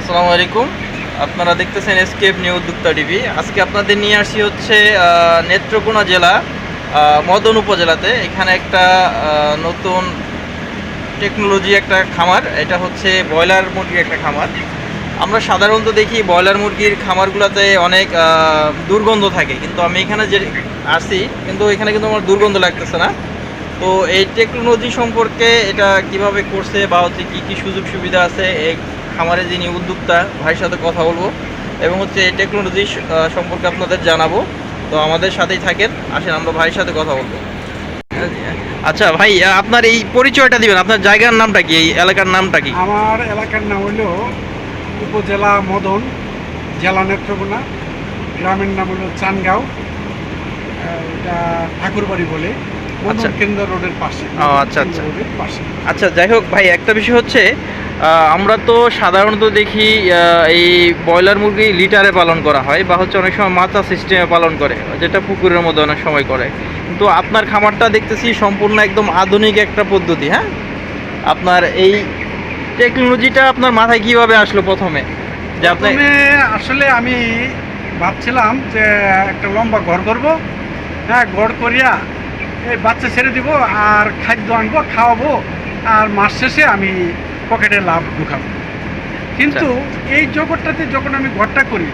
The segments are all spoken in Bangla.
আসসালামু আলাইকুম। আপনারা দেখতেছেন এসকেপ নিউ উদ্যোক্তা টিভি। আজকে আপনাদের নিয়ে আসি হচ্ছে নেত্রকোনা জেলা মদন উপজেলাতে। এখানে একটা নতুন টেকনোলজি একটা খামার, এটা হচ্ছে ব্রয়লার মুরগির একটা খামার। আমরা সাধারণত দেখি ব্রয়লার মুরগির খামারগুলোতে অনেক দুর্গন্ধ থাকে, কিন্তু আমি এখানে যে আসি কিন্তু এখানে কিন্তু আমার দুর্গন্ধ লাগতেছে না। তো এই টেকনোলজি সম্পর্কে এটা কিভাবে করছে বা হচ্ছে কী কী সুযোগ সুবিধা আছে এই খামারে যিনি উদ্যোক্তা ভাইয়ের সাথে কথা বলবো এবং হচ্ছে এই টেকনোলজি সম্পর্কে আপনাদের জানাবো। তো আমাদের সাথেই থাকেন, আসেন আমরা ভাইয়ের সাথে কথা বলবো। আচ্ছা ভাই, আপনার এই পরিচয়টা দিবেন, আপনার জায়গার নামটা কি, এই এলাকার নামটা কি? আমার এলাকার নাম হলো উপজেলা মদন, জেলা নেত্রকোনা, গ্রামের নাম হলো চানগাঁও। এটা ঠাকুরবাড়ি বলে, মদন কেন্দ্র রোডের পাশে। আচ্ছা আচ্ছা রোডের পাশে। আচ্ছা, যাই হোক ভাই, একটা বিষয় হচ্ছে আমরা তো সাধারণত দেখি এই ব্রয়লার মুরগি লিটারে পালন করা হয় বা হচ্ছে অনেক সময় মাচা সিস্টেমে পালন করে, যেটা পুকুরের মধ্যে অনেক সময় করে। কিন্তু আপনার খামারটা দেখতেছি সম্পূর্ণ একদম আধুনিক একটা পদ্ধতি। হ্যাঁ, আপনার এই টেকনোলজিটা আপনার মাথায় কিভাবে আসলো প্রথমে? যে আপনি আসলে আমি ভাবছিলাম যে একটা লম্বা ঘর করবো, হ্যাঁ, ঘর করিয়া এই বাচ্চা ছেড়ে দিব আর খাদ্য আনবো, খাওয়াবো, আর মাস শেষে আমি পকেটে লাভ ঢুকাবো। কিন্তু এই জগৎটাতে যখন আমি ঘরটা করি,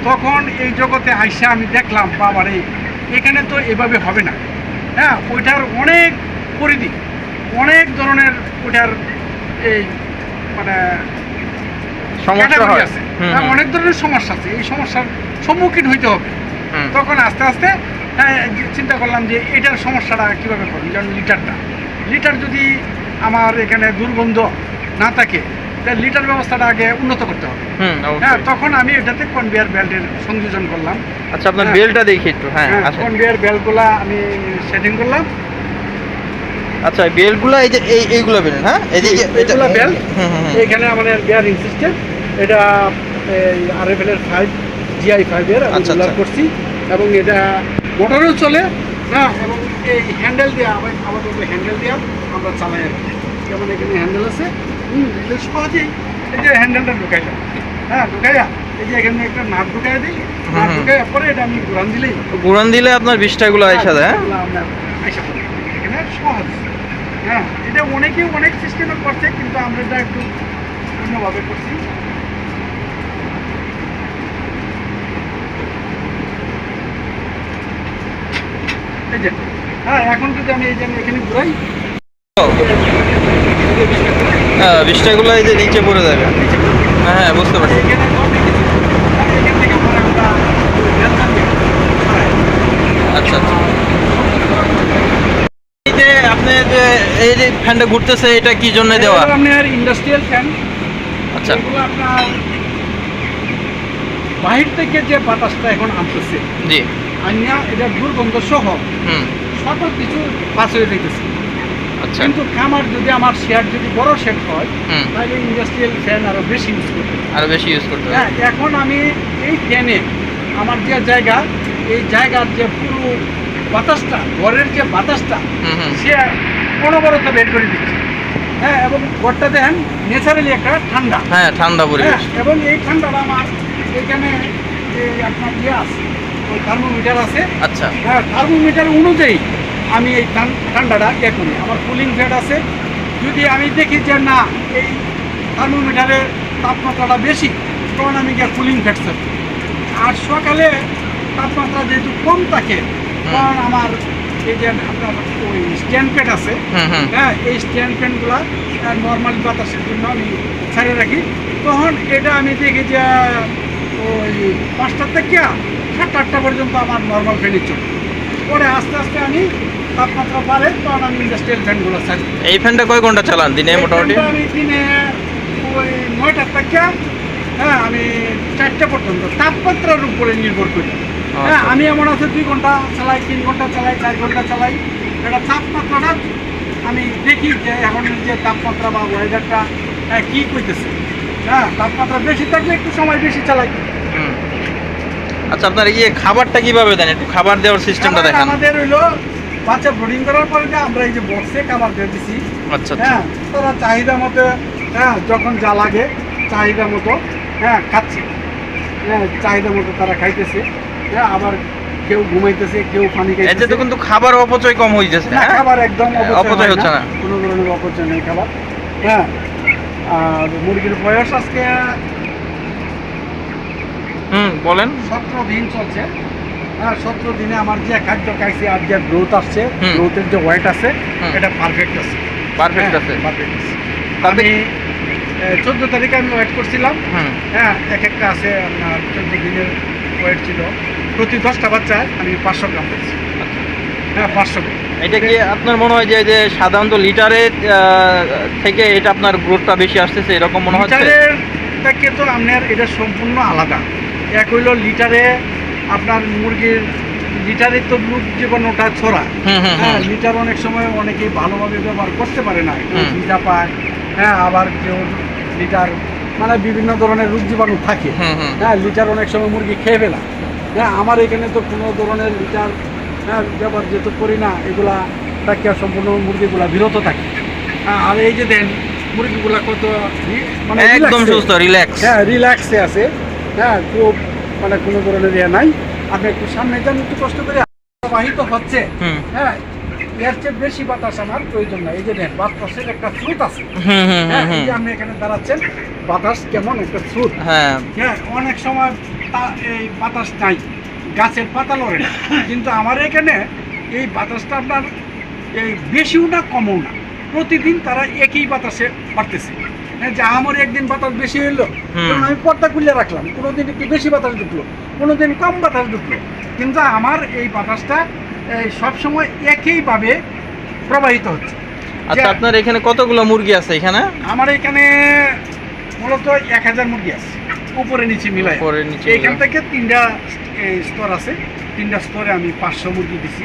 তখন এই জগতে আইসা আমি দেখলাম বাবারে, এখানে তো এভাবে হবে না। হ্যাঁ, ওইটার অনেক পরিধি, অনেক ধরনের ওইটার এই মানে সমস্যা হয়, আছে, অনেক ধরনের সমস্যা আছে, এই সমস্যার সম্মুখীন হইতে হবে। তখন আস্তে আস্তে চিন্তা করলাম যে এটার সমস্যাটা কীভাবে করুন। যেমন লিটার যদি আমার এখানে দুর্গন্ধ না থাকে, তাহলে লিটার ব্যবস্থাটা আগে উন্নত করতে হবে। হ্যাঁ, তখন আমি এটাতে কনভেয়ার বেল্টের সংযোজন করলাম। আচ্ছা, আপনার বেলটা দেখি একটু। হ্যাঁ, কনভেয়ার বেল্টগুলা আমি সেটিং করলাম। আচ্ছা, বেলগুলো এই যে এইগুলো বেল, হ্যাঁ, এদিকে এগুলা বেল। এখানে আমাদের বিয়ারিং সিস্টেম, এটা RFL এর 5 GI5 এর আমি রোলার করছি, এবং এটা মোটরেও চলে। হ্যাঁ, এবং এই হ্যান্ডেল দিয়ে আমাদের হ্যান্ডেল দিয়ে আমরা চালাই আর কি। যেমন এখানে হ্যান্ডেল আছে, এটা সহজেই এই যে হ্যান্ডেলটা ঢুকাইলাম। হ্যাঁ, ঢুকাইয়া এই যে এখানে একটা নাট ঢুকাই দিই, নাট ঢুকাইয়া পরে এটা আমি ঘুরান দিলে আপনার বিষ্ঠাগুলো আইসা দেয়। আপনার আইসা পড়ে এখানে সহজ। হ্যাঁ, এটা অনেকেই অনেক সিস্টেমে করছে, কিন্তু আমরা এটা একটু অন্যভাবে করছি। এই যে হ্যাঁ, এখন যদি আমি এই যে এখানে ঘুরাই, বিষ্ঠাগুলো এই যে নিচে পড়ে যাবে। হ্যাঁ হ্যাঁ, বুঝতে পারছি। আচ্ছা আচ্ছা, এই যে আপনি যে এই যে ফ্যানটা ঘুরতেছে, এটা কি জন্য দেওয়া? আপনার ইন্ডাস্ট্রিয়াল ফ্যান। আচ্ছা, এগুলো আপনার বাহির থেকে যে বাতাসটা এখন আনতেছে, জি, আনিয়া এটা দুর্গন্ধ সহ সকল কিছু পাস হয়ে যেতেছে। আচ্ছা, কিন্তু খামার যদি আমার শেয়ার যদি বড় শেড হয়, তাহলে ইন্ডাস্ট্রিয়াল ফ্যান আরো বেশি ইউজ করতে হবে। হ্যাঁ, এখন আমি এই ফ্যানে আমার যে জায়গা, এই জায়গার যে পুরো বাতাসটা, ঘরের যে বাতাসটা, সে অনবরত বের করে দিচ্ছে। হ্যাঁ, এবং ঘরটা দেখেন ন্যাচারালি একটা ঠান্ডা। হ্যাঁ, ঠান্ডা পরিবেশ। এবং এই ঠান্ডাটা আমার এখানে আপনার আছে, ওই থার্মোমিটার আছে। আচ্ছা, হ্যাঁ, থার্মোমিটার অনুযায়ী আমি এই ঠান্ডাটা করি। আমার কুলিং ফ্যাট আছে, যদি আমি দেখি যে না এই থার্মোমিটারের তাপমাত্রাটা বেশি, তখন আমি কুলিং ফ্যাট থাকি। আর সকালে তাপমাত্রা যেহেতু কম থাকে, তখন আমার এই যে আপনার ওই স্ট্যান্ড ফ্যান আছে, হ্যাঁ, এই স্ট্যান্ড ফ্যানগুলা নর্মাল বাতাসের জন্য আমি ছেড়ে রাখি। তখন এটা আমি দেখি যে ওই 5টা থেকে 7-8টা পর্যন্ত আমার নর্মাল ফ্যানই চলে। পরে আস্তে আস্তে আমি তাপমাত্রা বাড়ে, তখন আমি ইন্ডাস্ট্রিয়াল ফ্যানগুলো চালাই। এই ফ্যানটা কয় ঘন্টা চালান দিনে মোটামুটি? আমি দিনে ওই 9টা থেকে হ্যাঁ আমি 4টা পর্যন্ত, তাপমাত্রার উপরে নির্ভর করি। হ্যাঁ, আমি এমন আছে 2 ঘন্টা চালাই, 3 ঘন্টা চালাই, 4 ঘন্টা চালাই। এটা তাপমাত্রাটা আমি দেখি যে এখন যে তাপমাত্রা বা ওয়েদারটা কি করতেছে। হ্যাঁ, তাপমাত্রা বেশি থাকলে একটু সময় বেশি চালাই। আচ্ছা, আপনার এই খাবারটা কিভাবে দেন, একটু খাবার দেওয়ার সিস্টেমটা দেখান। আমাদের হইলো বাচ্চা ব্রিডিং করার পরে আমরা এই যে বক্সে খাবার দিয়ে দিচ্ছি। আচ্ছা, হ্যাঁ, তারা চাহিদা মতো, হ্যাঁ, যখন যা লাগে চাহিদা মতো হ্যাঁ খাচ্ছে, হ্যাঁ চাহিদা মতো তারা খাইতেছে, হ্যাঁ আবার কেউ ঘুমাইতেছে, কেউ পানি এতে খাইতেছে। তো কিন্তু খাবার অপচয় কম হয়ে যাচ্ছে, না, হ্যাঁ? খাবার একদম অপচয় হচ্ছে না। কোনো ধরনের অপচয় নেই খাবার। হ্যাঁ, আর মুরগির বয়স আজকে বলেন। 17 দিন চলছে। হ্যাঁ 17 দিনে আমার যে খাদ্য খাইছে আর যে গ্রোথ আসছে, হুম। গ্রোথের যে ওয়েট আছে হুম। এটা পারফেক্ট আছে। পারফেক্ট আছে। পারফেক্ট আছে। তাতে আমি 14 তারিখে আমি ওয়েট করছিলাম। হুম হ্যাঁ এক একটা আছে আপনার 14 দিনের ওয়েট ছিল। প্রতি 10টা বাচ্চায় আমি 500 গ্রাম পেয়েছি। হ্যাঁ 500 গ্রাম। এটা কি আপনার মনে হয় যে সাধারণত লিটারে থেকে এটা আপনার গ্রোথটা বেশি আসতেছে এরকম মনে হচ্ছে? লিটারের থেকে তো আপনার এটা সম্পূর্ণ আলাদা। এক হইল লিটারে আপনার মুরগির লিটারে তো রূপ জীবাণুটা ছড়া। হ্যাঁ লিটার অনেক সময় অনেকেই ভালোভাবে ব্যবহার করতে পারে না, কেউ ভিজা পায়, হ্যাঁ আবার কেউ লিটার মানে বিভিন্ন ধরনের রোগ জীবাণু থাকে। হ্যাঁ লিটার অনেক সময় মুরগি খেয়ে ফেলা। হ্যাঁ আমার এখানে তো কোনো ধরনের লিটার হ্যাঁ ব্যবহার যেহেতু করি না, এগুলা থেকে সম্পূর্ণ মুরগিগুলা বিরত থাকে। হ্যাঁ আর এই যে দেন মুরগিগুলা কত মানে একদম relax-এ। সুস্থ, রিল্যাক্স। হ্যাঁ রিল্যাক্সে আছে। হ্যাঁ খুব মানে কোনো ধরনের ইয়ে নাই। আপনি একটু সামনে যান, একটু কষ্ট করে বাহিত হচ্ছে। হ্যাঁ এর চেয়ে বেশি বাতাস আমার প্রয়োজন নাই। এই যে দেন বাতাসের একটা স্রোত আছে। হ্যাঁ এই যে আপনি এখানে দাঁড়াচ্ছেন, বাতাস কেমন একটা স্রোত। হ্যাঁ হ্যাঁ অনেক সময় এই বাতাস নাই, গাছের পাতা লড়ে না, কিন্তু আমার এখানে এই বাতাসটা আপনার এই বেশিও না কমও না, প্রতিদিন তারা একই বাতাসে বাড়তেছে। হ্যাঁ যে আমার একদিন বাতাস বেশি হইলো, কারণ আমি পর্দা খুলে রাখলাম, কোনোদিন একটু বেশি বাতাস ঢুকলো, কোনোদিন কম বাতাস ঢুকলো, কিন্তু আমার এই বাতাসটা সবসময় একইভাবে প্রবাহিত হচ্ছে। আচ্ছা আপনার এখানে কতগুলো মুরগি আছে এখানে? আমার এখানে মূলত 1000 মুরগি আছে, উপরে নিচে মিলাই। উপরে নিচে এখান মিলাই। থেকে 3টা স্তর আছে, 3টা স্তরে আমি 500 মুরগি দিছি।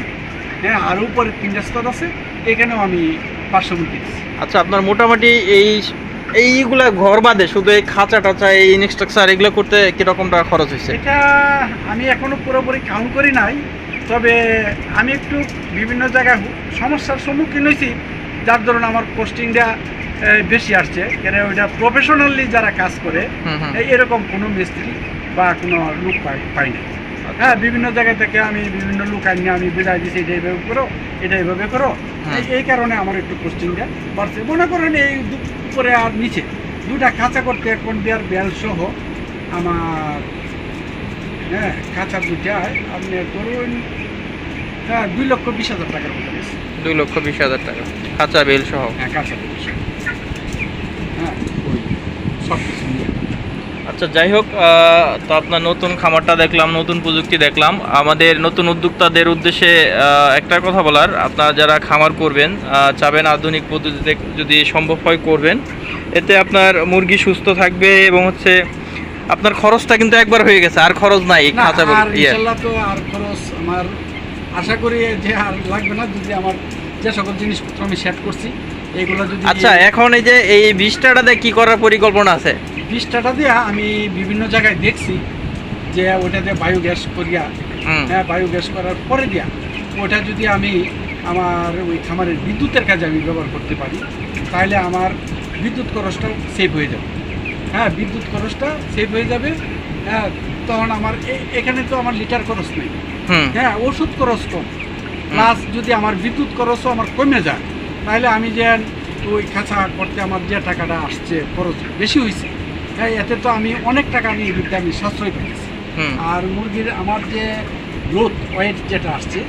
হ্যাঁ আর উপরে 3টা স্তর আছে, এখানেও আমি 500 মুরগি দিছি। আচ্ছা আপনার মোটামুটি এইগুলা ঘর বাদে শুধু এই খাঁচা টাচা এই ইনস্ট্রাকচার এগুলো করতে কিরকম টাকা খরচ হয়েছে? এটা আমি এখনো পুরোপুরি কাউন্ট করি নাই, তবে আমি একটু বিভিন্ন জায়গায় সমস্যার সম্মুখীন হয়েছি, যার ধরুন আমার পোস্টিংটা বেশি আসছে। কেন ওইটা প্রফেশনালি যারা কাজ করে এরকম কোনো মিস্ত্রি বা কোনো লোক পাই না। হ্যাঁ বিভিন্ন জায়গা থেকে আমি বিভিন্ন লোক আনিয়ে আমি বোঝাই দিচ্ছি এটা এইভাবে করো, এটা এইভাবে করো। এই কারণে আমার একটু পোস্টিংটা বাড়ছে। মনে করেন এই উপরে আর নিচে 2টা খাঁচা করতে এখন দেওয়ার বেল সহ আমার হ্যাঁ খাঁচা 2টায় আপনি ধরুন 2,20,000 টাকার মতো গেছে। 2,20,000 টাকা খাঁচা বেল সহ? হ্যাঁ খাঁচা বেল সহ। হ্যাঁ ওই সব কিছু নিয়ে। আচ্ছা যাই হোক, তো আপনার নতুন খামারটা দেখলাম, নতুন প্রযুক্তি দেখলাম। আমাদের নতুন উদ্যোক্তাদের উদ্দেশ্যে একটা কথা বলার, আপনারা যারা খামার করবেন চাবেন আধুনিক পদ্ধতিতে যদি সম্ভব হয় করবেন, এতে আপনার মুরগি সুস্থ থাকবে এবং হচ্ছে আপনার খরচটা কিন্তু একবার হয়ে গেছে, আর খরচ নাই না, খাঁচা আর ইনশাআল্লাহ তো আর খরচ আমার আশা করি যে আর লাগবে না, যদি আমার যে সকল জিনিসপত্র আমি সেট করছি এইগুলো যদি। আচ্ছা এখন এই যে এই 20টাতে কি করার পরিকল্পনা আছে? 20টাটা দিয়ে আমি বিভিন্ন জায়গায় দেখছি যে ওটা দিয়ে বায়োগ্যাস করিয়া, হ্যাঁ বায়োগ্যাস করার পরে দিয়া ওটা যদি আমি আমার ওই খামারের বিদ্যুতের কাজে আমি ব্যবহার করতে পারি, তাহলে আমার বিদ্যুৎ খরচটাও সেভ হয়ে যাবে। হ্যাঁ বিদ্যুৎ খরচটা সেভ হয়ে যাবে। হ্যাঁ তখন আমার এখানে তো আমার লিটার খরচ নেই, হ্যাঁ ওষুধ খরচ কম, প্লাস যদি আমার বিদ্যুৎ খরচও আমার কমে যায়, তাহলে আমি যে ওই খাঁচা করতে আমার যে টাকাটা আসছে খরচ বেশি হয়েছে, হ্যাঁ এতে তো আমি অনেক টাকা আমি এই বিদ্যা আমি সাশ্রয় পেয়েছি। আর মুরগির আমার যে গ্রোথ ওয়েট যেটা আসছে,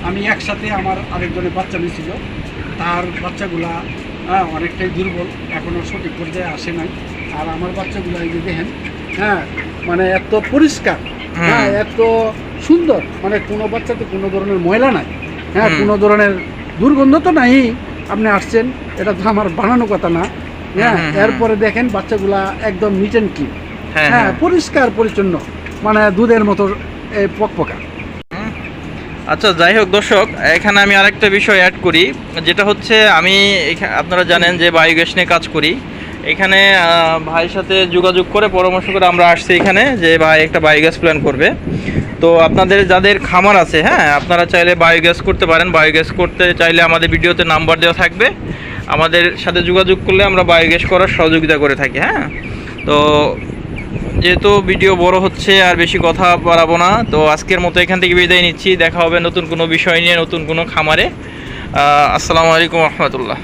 আমি একসাথে আমার আরেকজনের বাচ্চা নিয়েছিল, তার বাচ্চাগুলা অনেকটাই দুর্বল, এখনও সঠিক পর্যায়ে আসে নাই। আর আমার বাচ্চাগুলো এই যে দেখেন, হ্যাঁ মানে এত পরিষ্কার, হ্যাঁ এত সুন্দর, মানে কোনো বাচ্চাতে কোনো ধরনের ময়লা নাই, হ্যাঁ কোনো ধরনের দুর্গন্ধ তো নাই। আপনি আসছেন, এটা তো আমার বানানো কথা না। হ্যাঁ এরপরে দেখেন বাচ্চাগুলা একদম নিট অ্যান্ড ক্লিন, হ্যাঁ পরিষ্কার পরিচ্ছন্ন, মানে দুধের মতো পকপকা। আচ্ছা যাই হোক দর্শক, এখানে আমি আরেকটা বিষয় অ্যাড করি, যেটা হচ্ছে আমি আপনারা জানেন যে বায়োগ্যাস নিয়ে কাজ করি। এখানে ভাইয়ের সাথে যোগাযোগ করে পরামর্শ করে আমরা আসছি এখানে যে ভাই একটা বায়োগ্যাস প্ল্যান করবে। তো আপনাদের যাদের খামার আছে, হ্যাঁ আপনারা চাইলে বায়োগ্যাস করতে পারেন। বায়োগ্যাস করতে চাইলে আমাদের ভিডিওতে নাম্বার দেওয়া থাকবে, আমাদের সাথে যোগাযোগ করলে আমরা বায়োগ্যাস করার সহযোগিতা করে থাকি। হ্যাঁ তো যেহেতু ভিডিও বড় হচ্ছে আর বেশি কথা বাড়াবো না, তো আজকের মতো এখান থেকে বিদায় নিচ্ছি। দেখা হবে নতুন কোনো বিষয় নিয়ে, নতুন কোনো খামারে। আসসালামু আলাইকুম রহমতুল্লাহ।